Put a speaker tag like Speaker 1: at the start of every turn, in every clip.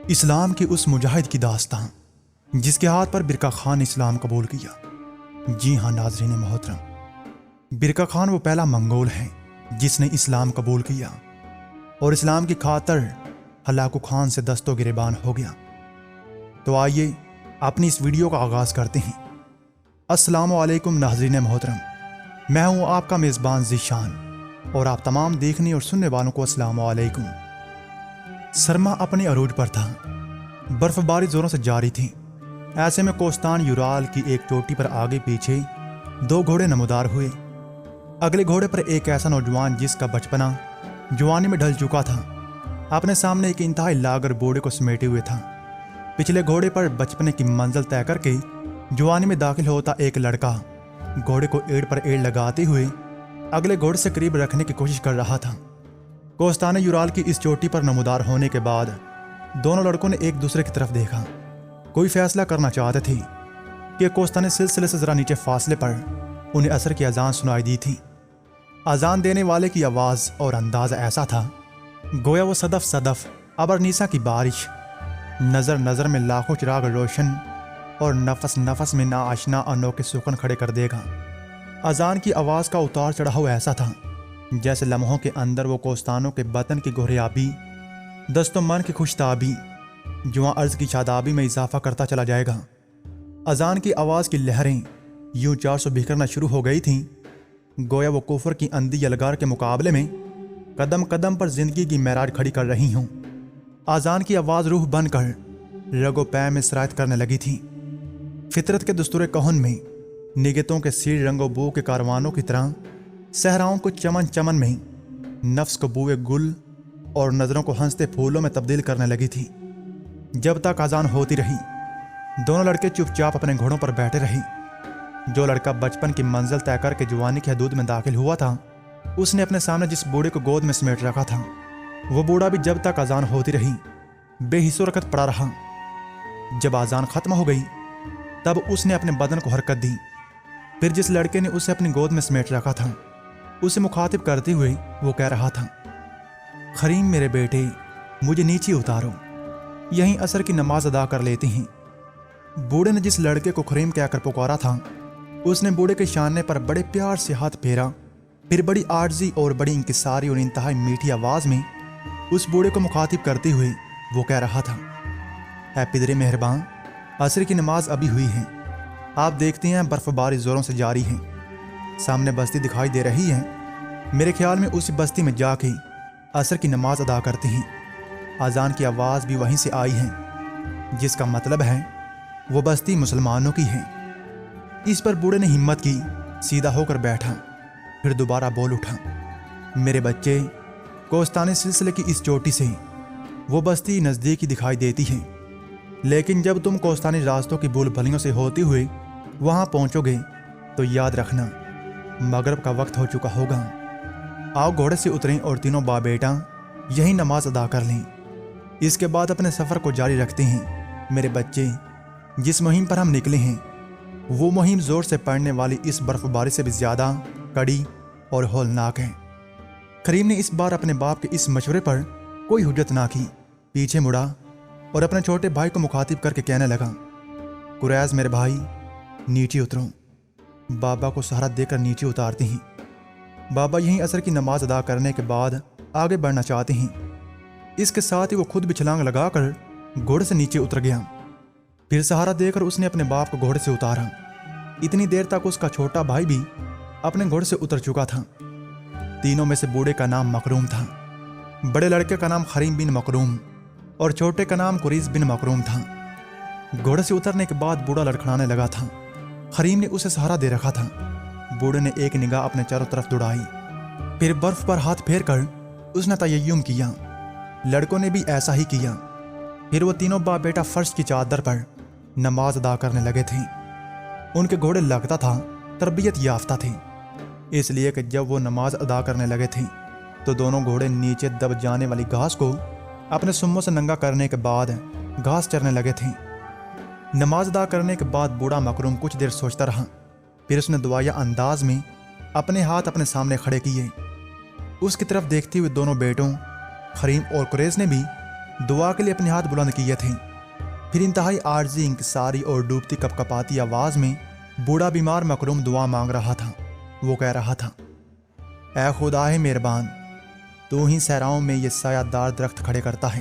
Speaker 1: اسلام کے اس مجاہد کی داستان جس کے ہاتھ پر برکہ خان نے اسلام قبول کیا۔ جی ہاں ناظرین محترم، برکہ خان وہ پہلا منگول ہے جس نے اسلام قبول کیا اور اسلام کی خاطر ہلاکو خان سے دست و گریبان ہو گیا۔ تو آئیے اپنی اس ویڈیو کا آغاز کرتے ہیں۔ السلام علیکم ناظرین محترم، میں ہوں آپ کا میزبان ذیشان اور آپ تمام دیکھنے اور سننے والوں کو السلام علیکم۔ سرما اپنے عروج پر تھا، برف باری زوروں سے جاری تھی۔ ایسے میں کوستان یورال کی ایک چوٹی پر آگے پیچھے دو گھوڑے نمودار ہوئے۔ اگلے گھوڑے پر ایک ایسا نوجوان جس کا بچپنا جوانی میں ڈھل چکا تھا اپنے سامنے ایک انتہائی لاغر بوڑھے کو سمیٹے ہوئے تھا۔ پچھلے گھوڑے پر بچپنے کی منزل طے کر کے جوانی میں داخل ہوتا ایک لڑکا گھوڑے کو ایڑ پر ایڑ لگاتے ہوئے اگلے گھوڑے سے قریب رکھنے کی کوشش کر رہا تھا۔ کوستان یورال کی اس چوٹی پر نمودار ہونے کے بعد دونوں لڑکوں نے ایک دوسرے کی طرف دیکھا۔ کوئی فیصلہ کرنا چاہتے تھے کہ کوستان سلسلے سے ذرا نیچے فاصلے پر انہیں عصر کی اذان سنائی دی تھی۔ اذان دینے والے کی آواز اور انداز ایسا تھا گویا وہ صدف صدف ابرنیسا کی بارش، نظر نظر میں لاکھوں چراغ روشن اور نفس نفس میں ناآشنا انوکھے سکون کھڑے کر دے گا۔ اذان کی آواز کا اتار چڑھاؤ ایسا تھا جیسے لمحوں کے اندر وہ کوستانوں کے بدن کی گہریابی، دست و من کی خوشتابی، جواں عرض کی شادابی میں اضافہ کرتا چلا جائے گا۔ اذان کی آواز کی لہریں یوں چار سو بکھرنا شروع ہو گئی تھیں گویا وہ کفر کی اندھی یلغار کے مقابلے میں قدم قدم پر زندگی کی معراج کھڑی کر رہی ہوں۔ اذان کی آواز روح بن کر رگ و پے میں سرایت کرنے لگی تھی۔ فطرت کے دستور کہن میں نگہتوں کے سیر رنگ و بو کے کاروانوں کی طرح صحراؤں کو چمن چمن میں، نفس کو بوئے گل اور نظروں کو ہنستے پھولوں میں تبدیل کرنے لگی تھی۔ جب تک اذان ہوتی رہی دونوں لڑکے چپ چاپ اپنے گھوڑوں پر بیٹھے رہے۔ جو لڑکا بچپن کی منزل طے کر کے جوانی کی حدود میں داخل ہوا تھا اس نے اپنے سامنے جس بوڑھے کو گود میں سمیٹ رکھا تھا وہ بوڑھا بھی جب تک اذان ہوتی رہی بے حس و حرکت پڑا رہا۔ جب اذان ختم ہو گئی تب اس نے اپنے بدن کو حرکت دی۔ پھر جس لڑکے نے اسے اپنی گود میں سمیٹ رکھا تھا اسے مخاطب کرتے ہوئے وہ کہہ رہا تھا، خریم میرے بیٹے مجھے نیچے اتارو، یہیں عصر کی نماز ادا کر لیتے ہیں۔ بوڑھے نے جس لڑکے کو خریم کہہ کر پکارا تھا اس نے بوڑھے کے شانے پر بڑے پیار سے ہاتھ پھیرا، پھر بڑی عاجزی اور بڑی انکساری اور انتہائی میٹھی آواز میں اس بوڑھے کو مخاطب کرتے ہوئے وہ کہہ رہا تھا، اے پدر مہربان، عصر کی نماز ابھی ہوئی ہے، آپ دیکھتے ہیں برف باری زوروں سے جاری ہے، سامنے بستی دکھائی دے رہی ہے، میرے خیال میں اسی بستی میں جا کے عصر کی نماز ادا کرتے ہیں۔ اذان کی آواز بھی وہیں سے آئی ہے جس کا مطلب ہے وہ بستی مسلمانوں کی ہے۔ اس پر بوڑھے نے ہمت کی، سیدھا ہو کر بیٹھا، پھر دوبارہ بول اٹھا، میرے بچے، کوستانی سلسلے کی اس چوٹی سے وہ بستی نزدیکی دکھائی دیتی ہے، لیکن جب تم کوستانی راستوں کی بھول بھلیوں سے ہوتے ہوئے وہاں پہنچو گے تو یاد رکھنا مغرب کا وقت ہو چکا ہوگا۔ آؤ گھوڑے سے اتریں اور تینوں باپ بیٹا یہی نماز ادا کر لیں، اس کے بعد اپنے سفر کو جاری رکھتے ہیں۔ میرے بچے، جس مہم پر ہم نکلے ہیں وہ مہم زور سے پڑنے والی اس برف باری سے بھی زیادہ کڑی اور ہولناک ہے۔ خریم نے اس بار اپنے باپ کے اس مشورے پر کوئی حجت نہ کی، پیچھے مڑا اور اپنے چھوٹے بھائی کو مخاطب کر کے کہنے لگا، قریظ میرے بھائی نیچے اترو۔ بابا کو سہارا دے کر نیچے اتارتے ہیں۔ بابا یہیں عصر کی نماز ادا کرنے کے بعد آگے بڑھنا چاہتے ہیں۔ اس کے ساتھ ہی وہ خود بھی چھلانگ لگا کر گھوڑے سے نیچے اتر گیا۔ پھر سہارا دے کر اس نے اپنے باپ کو گھوڑے سے اتارا۔ اتنی دیر تک اس کا چھوٹا بھائی بھی اپنے گھوڑے سے اتر چکا تھا۔ تینوں میں سے بوڑھے کا نام مکروم تھا، بڑے لڑکے کا نام خریم بن مکروم اور چھوٹے کا نام قریظ بن مکروم تھا۔ گھوڑے سے اترنے کے بعد بوڑھا لڑکھڑانے لگا تھا۔ خریم نے اسے سہارا دے رکھا تھا۔ بوڑھے نے ایک نگاہ اپنے چاروں طرف دوڑائی، پھر برف پر ہاتھ پھیر کر اس نے تیمم کیا۔ لڑکوں نے بھی ایسا ہی کیا۔ پھر وہ تینوں باپ بیٹا فرش کی چادر پر نماز ادا کرنے لگے تھے۔ ان کے گھوڑے لگتا تھا تربیت یافتہ تھے، اس لیے کہ جب وہ نماز ادا کرنے لگے تھے تو دونوں گھوڑے نیچے دب جانے والی گھاس کو اپنے سموں سے ننگا کرنے کے بعد گھاس چرنے لگے تھے۔ نماز ادا کرنے کے بعد بوڑھا مکروم کچھ دیر سوچتا رہا، پھر اس نے دعائیا انداز میں اپنے ہاتھ اپنے سامنے کھڑے کیے۔ اس کی طرف دیکھتے ہوئے دونوں بیٹوں خریم اور قریظ نے بھی دعا کے لیے اپنے ہاتھ بلند کیے تھے۔ پھر انتہائی عارضی، انکساری اور ڈوبتی کپکپاتی آواز میں بوڑھا بیمار مکروم دعا مانگ رہا تھا۔ وہ کہہ رہا تھا، اے خدا ہے مہربان، تو ہی صحراؤں میں یہ سایہ دار درخت کھڑے کرتا ہے،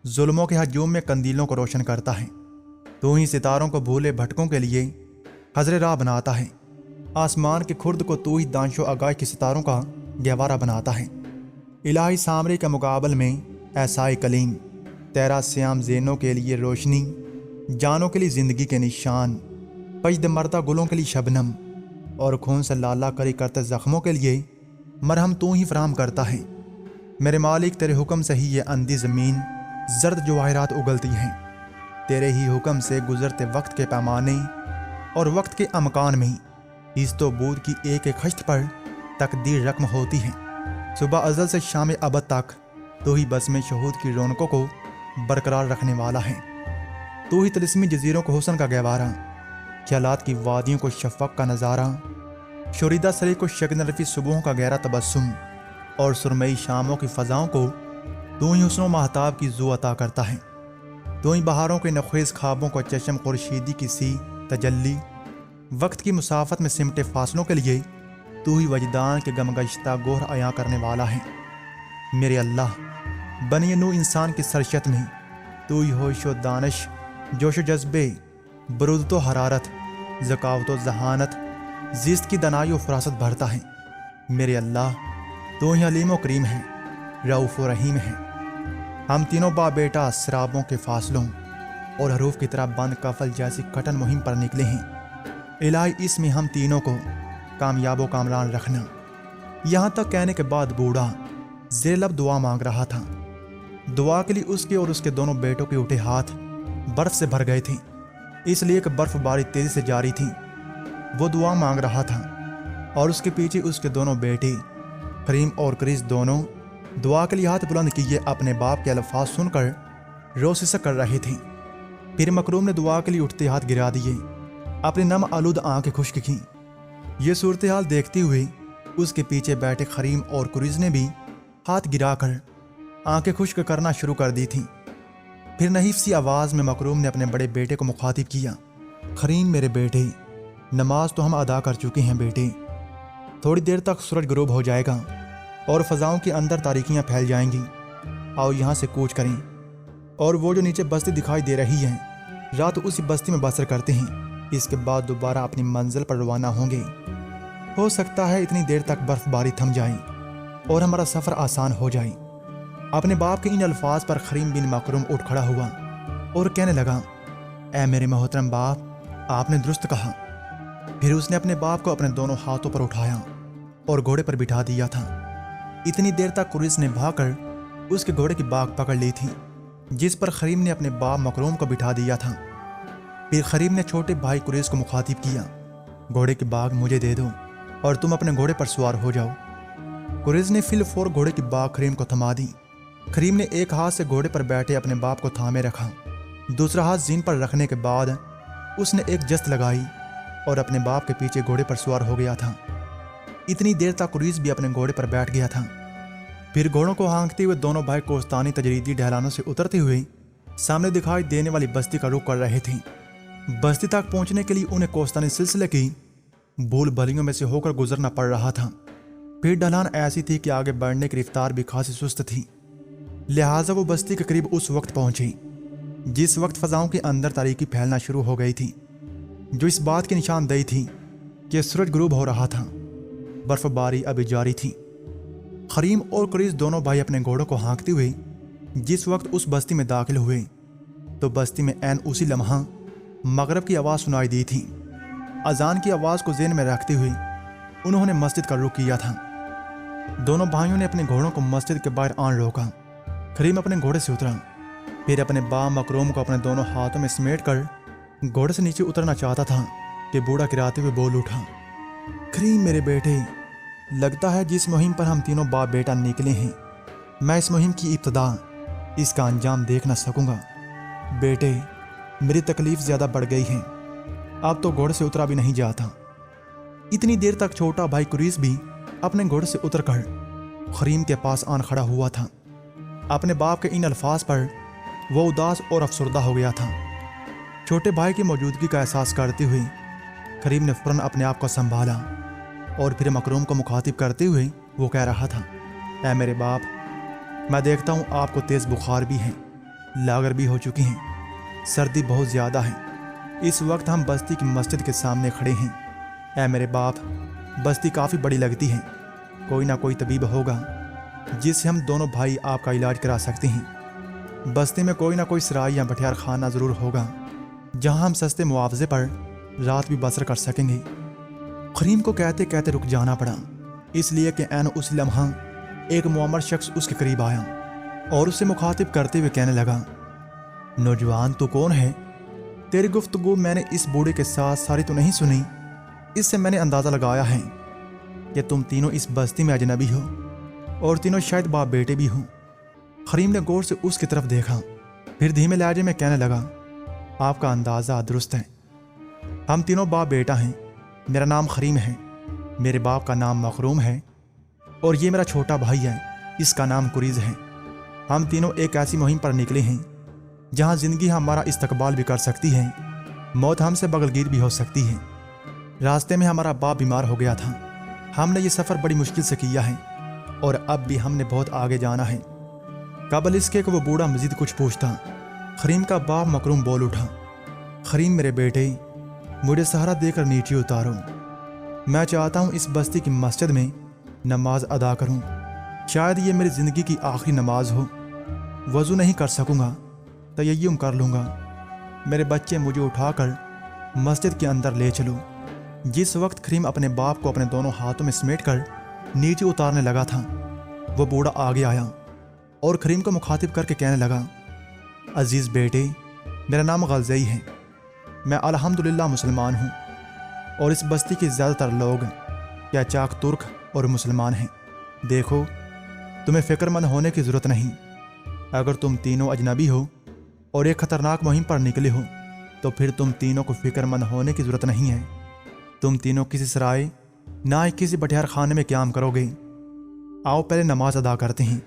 Speaker 1: ظلموں کے ہجوم میں قندیلوں کو روشن کرتا ہے، تو ہی ستاروں کو بھولے بھٹکوں کے لیے حضر راہ بناتا ہے، آسمان کے خرد کو تو ہی دانش و آگاہ کے ستاروں کا گہوارہ بناتا ہے۔ الہی سامری کے مقابل میں ایسائی کلیم، تیرا سیام زینوں کے لیے روشنی، جانوں کے لیے زندگی کے نشان، پجد مردہ گلوں کے لیے شبنم، اور خون سے لالا کری کرتے زخموں کے لیے مرہم تو ہی فراہم کرتا ہے۔ میرے مالک، تیرے حکم سے ہی یہ اندھی زمین زرد جواہرات اگلتی ہیں، تیرے ہی حکم سے گزرتے وقت کے پیمانے اور وقت کے امکان میں اس تو بود کی ایک ایک خشت پر تقدیر رقم ہوتی ہے۔ صبح ازل سے شام ابد تک تو ہی بزم شہود کی رونقوں کو برقرار رکھنے والا ہے، تو ہی طلسمی جزیروں کو حسن کا گہوارہ، خیالات کی وادیوں کو شفق کا نظارہ، شوریدہ سری کو شگن رفی صبحوں کا گہرا تبسم، اور سرمئی شاموں کی فضاؤں کو تو ہی حسن و مہتاب کی زو عطا کرتا ہے، تو ہی بہاروں کے نخیز خوابوں کو چشم خورشیدی کی سی تجلی، وقت کی مسافت میں سمٹے فاصلوں کے لیے تو ہی وجدان کے غم گشتہ گوہر عیاں کرنے والا ہے۔ میرے اللہ، بنی نو انسان کی سرشت میں تو ہی ہوش و دانش، جوش و جذبے، برودت و حرارت، ذکاوت و ذہانت، زیست کی دنائی و فراست بھرتا ہے۔ میرے اللہ، تو ہی علیم و کریم ہے، رؤوف و رحیم ہے۔ ہم تینوں باپ بیٹا سرابوں کے فاصلوں اور حروف کی طرح بند کفل جیسی کٹن مہم پر نکلے ہیں۔ الہی، اس میں ہم تینوں کو کامیاب و کامران رکھنا۔ یہاں تک کہنے کے بعد بوڑھا زیر لب دعا مانگ رہا تھا۔ دعا کے لیے اس کے اور اس کے دونوں بیٹوں کے اٹھے ہاتھ برف سے بھر گئے تھے، اس لیے کہ برف باری تیزی سے جاری تھی۔ وہ دعا مانگ رہا تھا اور اس کے پیچھے اس کے دونوں بیٹے کریم اور کریس دونوں دعا کے لیے ہاتھ بلند کیے اپنے باپ کے الفاظ سن کر روسیسا کر رہے تھے۔ پھر مکروم نے دعا کے لیے اٹھتے ہاتھ گرا دیے، اپنی نم آلود آنکھیں خشک کیں۔ یہ صورتحال دیکھتے ہوئے اس کے پیچھے بیٹھے کریم اور کریس نے بھی ہاتھ گرا کر آنکھیں خشک کرنا شروع کر دی تھیں۔ پھر نحیف سی آواز میں مکروم نے اپنے بڑے بیٹے کو مخاطب کیا، کریم میرے بیٹے، نماز تو ہم ادا کر چکے ہیں بیٹے، تھوڑی دیر تک سورج غروب ہو جائے گا اور فضاؤں کے اندر تاریکیاں پھیل جائیں گی، آؤ یہاں سے کوچ کریں، اور وہ جو نیچے بستی دکھائی دے رہی ہے رات اسی بستی میں بسر کرتے ہیں، اس کے بعد دوبارہ اپنی منزل پر روانہ ہوں گے۔ ہو سکتا ہے اتنی دیر تک برف باری تھم جائے اور ہمارا سفر آسان ہو جائے۔ اپنے باپ کے ان الفاظ پر کریم بن مکروم اٹھ کھڑا ہوا اور کہنے لگا، اے میرے محترم باپ، آپ نے درست کہا۔ پھر اس نے اپنے باپ کو اپنے دونوں ہاتھوں پر اٹھایا اور گھوڑے پر بٹھا دیا تھا۔ اتنی دیر تک کریس نے بھاگ کر اس کے گھوڑے کی باگ پکڑ لی تھی جس پر کریم نے اپنے باپ مکروم کو بٹھا دیا تھا۔ پھر کریم نے چھوٹے بھائی کریس کو مخاطب کیا، گھوڑے کی باگ مجھے دے دو اور تم اپنے گھوڑے پر سوار ہو جاؤ۔ کریس نے فی الفور گھوڑے کی باگ کریم کو تھما دی۔ کریم نے ایک ہاتھ سے گھوڑے پر بیٹھے اپنے باپ کو تھامے رکھا، دوسرا ہاتھ زین پر رکھنے کے بعد اس نے ایک جست لگائی اور اپنے باپ کے پیچھے گھوڑے پر سوار ہو گیا تھا۔ اتنی دیر تک کریس بھی اپنے گھوڑے پر بیٹھ گیا تھا۔ پھر گھوڑوں کو ہانکتے ہوئے دونوں بھائی کوستانی تجریدی ڈھلانوں سے اترتے ہوئے سامنے دکھائی دینے والی بستی کا رخ کر رہے تھے۔ بستی تک پہنچنے کے لیے انہیں کوستانی سلسلے کی بھول بھلیوں میں سے ہو کر گزرنا پڑ رہا تھا۔ پھر ڈھلان ایسی تھی کہ آگے بڑھنے کی رفتار بھی خاصی سست تھی، لہٰذا وہ بستی کے قریب اس وقت پہنچے جس وقت فضاؤں کے اندر تاریکی پھیلنا شروع ہو گئی تھی، جو اس بات کی نشاندہی تھی کہ سورج غروب ہو رہا تھا۔ برف باری ابھی جاری تھی۔ کریم اور کریس دونوں بھائی اپنے گھوڑوں کو ہانکتے ہوئے جس وقت اس بستی میں داخل ہوئے تو بستی میں عین اسی لمحہ مغرب کی آواز سنائی دی تھی۔ اذان کی آواز کو ذہن میں رکھتے ہوئے انہوں نے مسجد کا رخ کیا تھا۔ دونوں بھائیوں نے اپنے گھوڑوں کو مسجد کے باہر آن روکا۔ کریم اپنے گھوڑے سے اترا، پھر اپنے باپ مکروم کو اپنے دونوں ہاتھوں میں سمیٹ کر گھوڑے سے نیچے اترنا چاہتا تھا کہ بوڑھا گراتے ہوئے بول اٹھا، کریم میرے بیٹے، لگتا ہے جس مہم پر ہم تینوں باپ بیٹا نکلے ہیں میں اس مہم کی ابتدا، اس کا انجام دیکھ نہ سکوں گا۔ بیٹے، میری تکلیف زیادہ بڑھ گئی ہے، اب تو گھوڑے سے اترا بھی نہیں جاتا۔ اتنی دیر تک چھوٹا بھائی کریس بھی اپنے گھوڑے سے اتر کر کریم کے پاس آن کھڑا ہوا تھا۔ اپنے باپ کے ان الفاظ پر وہ اداس اور افسردہ ہو گیا تھا۔ چھوٹے بھائی کی موجودگی کا احساس کرتے ہوئے کریم نے فوراً اپنے آپ کو سنبھالا اور پھر مکروم کو مخاطب کرتے ہوئے وہ کہہ رہا تھا، اے میرے باپ، میں دیکھتا ہوں آپ کو تیز بخار بھی ہے، لاغر بھی ہو چکی ہیں، سردی بہت زیادہ ہے۔ اس وقت ہم بستی کی مسجد کے سامنے کھڑے ہیں۔ اے میرے باپ، بستی کافی بڑی لگتی ہے، کوئی نہ کوئی طبیب ہوگا جس سے ہم دونوں بھائی آپ کا علاج کرا سکتے ہیں۔ بستی میں کوئی نہ کوئی سرائی یا بٹھیار خانہ ضرور ہوگا جہاں ہم سستے معاوضے پر رات بھی بسر کر سکیں گے۔ کریم کو کہتے کہتے رک جانا پڑا، اس لیے کہ عین اس لمحہ ایک معمر شخص اس کے قریب آیا اور اسے مخاطب کرتے ہوئے کہنے لگا، نوجوان تو کون ہے؟ تیری گفتگو میں نے اس بوڑھے کے ساتھ ساری تو نہیں سنی، اس سے میں نے اندازہ لگایا ہے کہ تم تینوں اس بستی میں اجنبی ہو اور تینوں شاید باپ بیٹے بھی ہو۔ کریم نے غور سے اس کی طرف دیکھا، پھر دھیمے لہجے میں کہنے لگا، آپ کا اندازہ درست ہے، ہم تینوں باپ بیٹا ہیں۔ میرا نام کریم ہے، میرے باپ کا نام مخروم ہے، اور یہ میرا چھوٹا بھائی ہے، اس کا نام قریز ہے۔ ہم تینوں ایک ایسی مہم پر نکلے ہیں جہاں زندگی ہمارا استقبال بھی کر سکتی ہے، موت ہم سے بغلگیر بھی ہو سکتی ہے۔ راستے میں ہمارا باپ بیمار ہو گیا تھا، ہم نے یہ سفر بڑی مشکل سے کیا ہے اور اب بھی ہم نے بہت آگے جانا ہے۔ قبل اس کے کہ وہ بوڑھا مزید کچھ پوچھتا، کریم کا باپ مکروم بول اٹھا، کریم میرے بیٹے، مجھے سہارا دے کر نیچے اتارو، میں چاہتا ہوں اس بستی کی مسجد میں نماز ادا کروں، شاید یہ میری زندگی کی آخری نماز ہو۔ وضو نہیں کر سکوں گا، تیمم کر لوں گا، میرے بچے مجھے اٹھا کر مسجد کے اندر لے چلو۔ جس وقت کریم اپنے باپ کو اپنے دونوں ہاتھوں میں سمیٹ کر نیچے اتارنے لگا تھا، وہ بوڑھا آگے آیا اور کریم کو مخاطب کر کے کہنے لگا، عزیز بیٹے، میرا نام غلزئی ہے، میں الحمدللہ مسلمان ہوں، اور اس بستی کے زیادہ تر لوگ یا چاک ترک اور مسلمان ہیں۔ دیکھو، تمہیں فکر مند ہونے کی ضرورت نہیں، اگر تم تینوں اجنبی ہو اور ایک خطرناک مہم پر نکلے ہو تو پھر تم تینوں کو فکر مند ہونے کی ضرورت نہیں ہے۔ تم تینوں کسی سرائے نہ ہی کسی بٹھیار خانے میں قیام کرو گے۔ آؤ پہلے نماز ادا کرتے ہیں،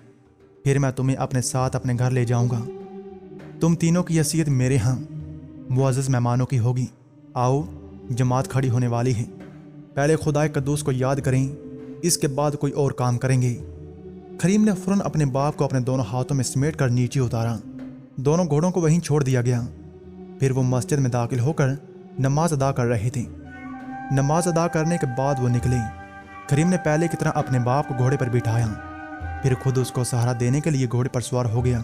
Speaker 1: پھر میں تمہیں اپنے ساتھ اپنے گھر لے جاؤں گا۔ تم تینوں کی حیثیت میرے ہاں معزز مہمانوں کی ہوگی۔ آؤ، جماعت کھڑی ہونے والی ہے، پہلے خدائے قدوس کو یاد کریں، اس کے بعد کوئی اور کام کریں گے۔ کریم نے فوراً اپنے باپ کو اپنے دونوں ہاتھوں میں سمیٹ کر نیچے اتارا، دونوں گھوڑوں کو وہیں چھوڑ دیا گیا۔ پھر وہ مسجد میں داخل ہو کر نماز ادا کر رہے تھے۔ نماز ادا کرنے کے بعد وہ نکلے۔ کریم نے پہلے کی طرح اپنے باپ کو گھوڑے پر بٹھایا، پھر خود اس کو سہارا دینے کے لیے گھوڑے پر سوار ہو گیا۔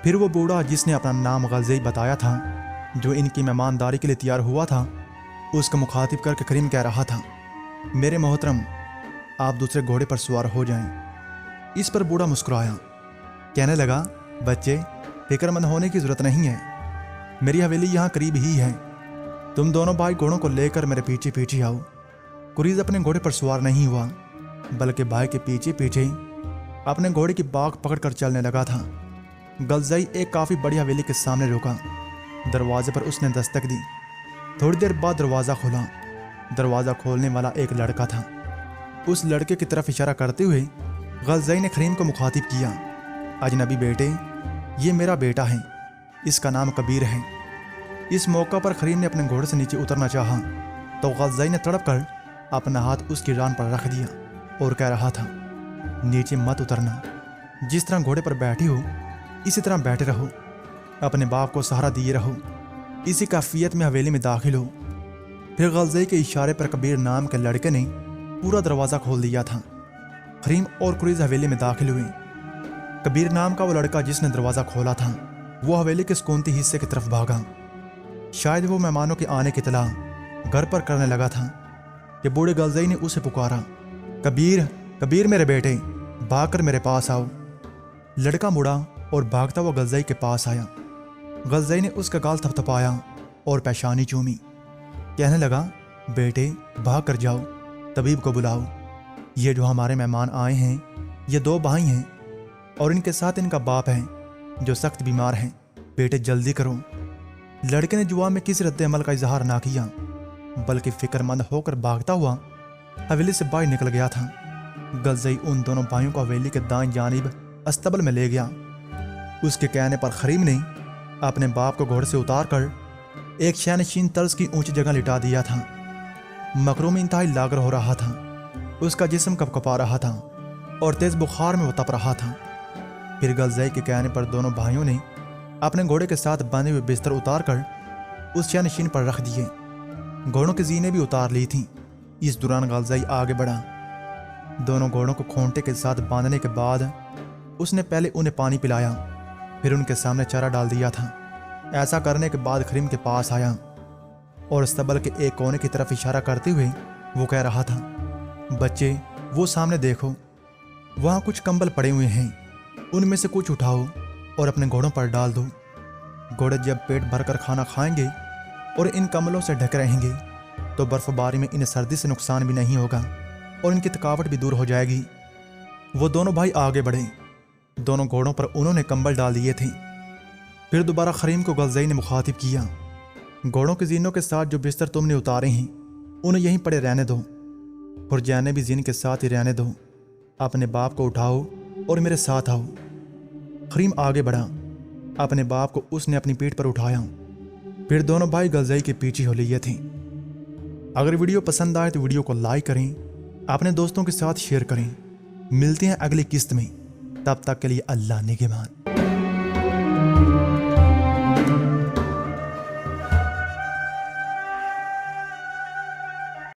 Speaker 1: پھر وہ بوڑھا جس نے اپنا نام غلزئی بتایا تھا، جو ان کی مہمانداری کے لیے تیار ہوا تھا، اس کو مخاطب کر کے کریم کہہ رہا تھا، میرے محترم، آپ دوسرے گھوڑے پر سوار ہو جائیں۔ اس پر بوڑھا مسکرایا، کہنے لگا، بچے، فکر مند ہونے کی ضرورت نہیں ہے، میری حویلی یہاں قریب ہی ہے، تم دونوں بھائی گھوڑوں کو لے کر میرے پیچھے پیچھے آؤ۔ قریز اپنے گھوڑے پر سوار نہیں ہوا، بلکہ بھائی کے پیچھے پیچھے اپنے گھوڑے کی باغ پکڑ کر چلنے لگا تھا۔ غلزئی ایک کافی بڑی حویلی کے سامنے رکا، دروازے پر اس نے دستک دی۔ تھوڑی دیر بعد دروازہ کھولا، دروازہ کھولنے والا ایک لڑکا تھا۔ اس لڑکے کی طرف اشارہ کرتے ہوئے غلزئی نے کریم کو مخاطب کیا، اجنبی بیٹے، یہ میرا بیٹا ہے، اس کا نام کبیر ہے۔ اس موقع پر کریم نے اپنے گھوڑے سے نیچے اترنا چاہا تو غلزئی نے تڑپ کر اپنا ہاتھ اس کی ران پر رکھ دیا اور کہہ رہا تھا، نیچے مت اترنا، جس طرح گھوڑے پر بیٹھی ہو اسی طرح بیٹھے رہو، اپنے باپ کو سہارا دیے رہو، اسی کیفیت میں حویلی میں داخل ہو۔ پھر غلزئی کے اشارے پر کبیر نام کے لڑکے نے پورا دروازہ کھول دیا تھا۔ کریم اور قریز حویلی میں داخل ہوئے۔ کبیر نام کا وہ لڑکا جس نے دروازہ کھولا تھا، وہ حویلی کے سکونتی حصے کی طرف بھاگا۔ شاید وہ مہمانوں کے آنے کی اطلاع گھر پر کرنے لگا تھا کہ بوڑھے غلزئی نے اسے پکارا، کبیر، کبیر میرے بیٹے، بھاگ کر میرے پاس آؤ۔ لڑکا مڑا اور بھاگتا وہ غلزئی کے پاس آیا۔ غلزئی نے اس کا گال تھپ تھپایا اور پیشانی چومی، کہنے لگا، بیٹے، بھاگ کر جاؤ، طبیب کو بلاؤ، یہ جو ہمارے مہمان آئے ہیں یہ دو بھائی ہیں اور ان کے ساتھ ان کا باپ ہے جو سخت بیمار ہیں، بیٹے جلدی کرو۔ لڑکے نے جواب میں کسی رد عمل کا اظہار نہ کیا، بلکہ فکر مند ہو کر بھاگتا ہوا حویلی سے باہر نکل گیا تھا۔ غلزئی ان دونوں بھائیوں کو حویلی کے دائیں جانب استبل میں لے گیا۔ اس کے کہنے پر خریم نے اپنے باپ کو گھوڑے سے اتار کر ایک شینشین طرز کی اونچی جگہ لٹا دیا تھا۔ مکروم انتہائی لاغر ہو رہا تھا، اس کا جسم کپکپا رہا تھا اور تیز بخار میں وہ تپ رہا تھا۔ پھر غلزائی کے کہنے پر دونوں بھائیوں نے اپنے گھوڑے کے ساتھ باندھے ہوئے بستر اتار کر اس شینشین پر رکھ دیے۔ گھوڑوں کی زینیں بھی اتار لی تھیں۔ اس دوران غلزائی آگے بڑھا۔ دونوں گھوڑوں کو کھونٹے کے ساتھ باندھنے کے بعد اس نے پہلے انہیں پانی پلایا، پھر ان کے سامنے چارہ ڈال دیا تھا۔ ایسا کرنے کے بعد خریم کے پاس آیا اور استبل کے ایک کونے کی طرف اشارہ کرتے ہوئے وہ کہہ رہا تھا، بچے وہ سامنے دیکھو، وہاں کچھ کمبل پڑے ہوئے ہیں، ان میں سے کچھ اٹھاؤ اور اپنے گھوڑوں پر ڈال دو۔ گھوڑے جب پیٹ بھر کر کھانا کھائیں گے اور ان کمبلوں سے ڈھک رہیں گے تو برف باری میں انہیں سردی سے نقصان بھی نہیں ہوگا اور ان کی تھکاوٹ بھی دور ہو جائے گی۔ وہ دونوں بھائی آگے بڑھے۔ دونوں گھوڑوں پر انہوں نے کمبل ڈال دیے تھے۔ پھر دوبارہ خریم کو غلزائی نے مخاطب کیا، گھوڑوں کی زینوں کے ساتھ جو بستر تم نے اتارے ہیں انہیں یہیں پڑے رہنے دو، اور جانے بھی زین کے ساتھ ہی رہنے دو۔ اپنے باپ کو اٹھاؤ اور میرے ساتھ آؤ۔ خریم آگے بڑھا۔ اپنے باپ کو اس نے اپنی پیٹھ پر اٹھایا۔ پھر دونوں بھائی غلزائی کے پیچھے ہو لیے تھے۔ اگر ویڈیو پسند آئے تو ویڈیو کو لائک کریں، اپنے دوستوں کے ساتھ شیئر کریں۔ ملتے ہیں اگلی قسط میں، تب تک کے لیے اللہ نگہبان۔